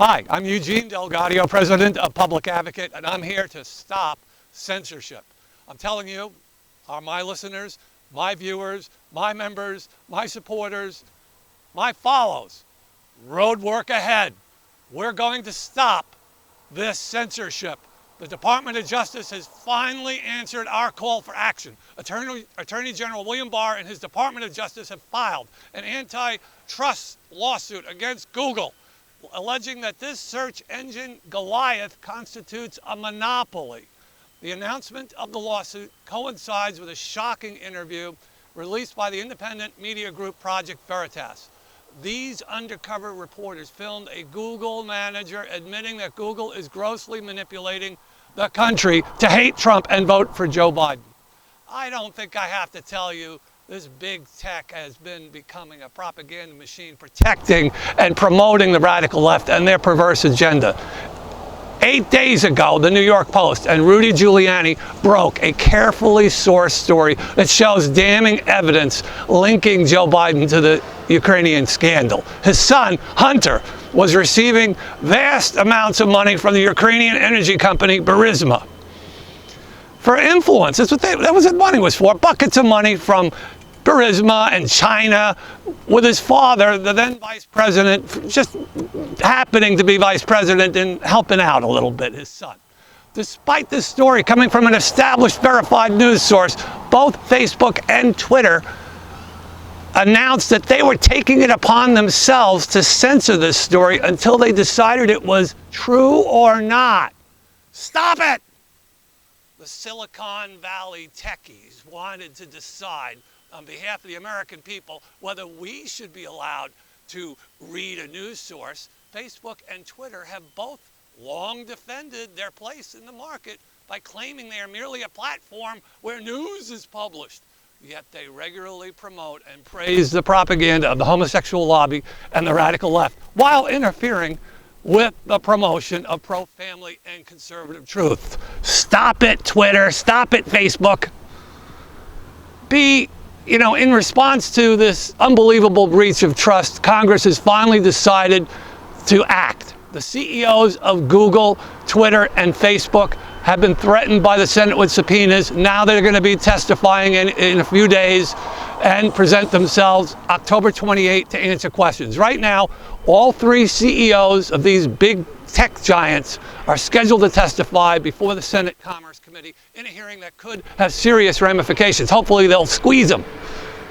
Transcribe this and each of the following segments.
Hi, I'm Eugene Delgaudio, President of Public Advocate, and I'm here to stop censorship. I'm telling you, my listeners, my viewers, my members, my supporters, my follows, road work ahead. We're going to stop this censorship. The Department of Justice has finally answered our call for action. Attorney General William Barr and his Department of Justice have filed an antitrust lawsuit against Google, alleging that this search engine Goliath constitutes a monopoly. The announcement of the lawsuit coincides with a shocking interview released by the independent media group Project Veritas. These undercover reporters filmed a Google manager admitting that Google is grossly manipulating the country to hate Trump and vote for Joe Biden. I don't think I have to tell you this big tech has been becoming a propaganda machine protecting and promoting the radical left and their perverse agenda. 8 days ago, the New York Post and Rudy Giuliani broke a carefully sourced story that shows damning evidence linking Joe Biden to the Ukrainian scandal. His son, Hunter, was receiving vast amounts of money from the Ukrainian energy company Burisma for influence. That's what that was what money was for. Buckets of money from Burisma and China, with his father, the then vice president, just happening to be vice president and helping out a little bit, his son. Despite this story coming from an established verified news source, both Facebook and Twitter announced that they were taking it upon themselves to censor this story until they decided it was true or not. Stop it! The Silicon Valley techies wanted to decide on behalf of the American people whether we should be allowed to read a news source. Facebook and Twitter have both long defended their place in the market by claiming they are merely a platform where news is published. Yet they regularly promote and praise the propaganda of the homosexual lobby and the radical left while interfering with the promotion of pro-family and conservative truth. Stop it, Twitter. Stop it, Facebook. In response to this unbelievable breach of trust, Congress has finally decided to act. The CEOs of Google, Twitter, and Facebook have been threatened by the Senate with subpoenas. Now they're going to be testifying in a few days and present themselves October 28 to answer questions. Right now, all three CEOs of these big tech giants are scheduled to testify before the Senate Commerce Committee in a hearing that could have serious ramifications. Hopefully they'll squeeze them.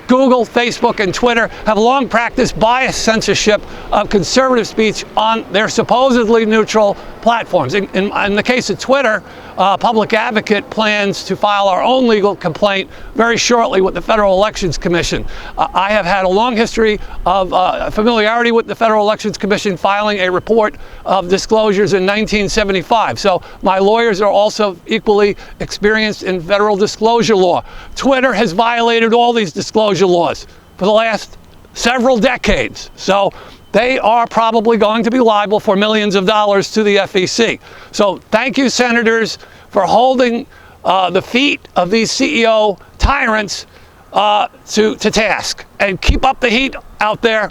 Google, Facebook, and Twitter have long practiced biased censorship of conservative speech on their supposedly neutral platforms. In the case of Twitter, Public Advocate plans to file our own legal complaint very shortly with the Federal Elections Commission. I have had a long history of familiarity with the Federal Elections Commission, filing a report of disclosures in 1975. So my lawyers are also equally experienced in federal disclosure law. Twitter has violated all these disclosure laws for the last several decades. So they are probably going to be liable for millions of dollars to the FEC. So thank you, senators, for holding the feet of these CEO tyrants to task. And keep up the heat out there.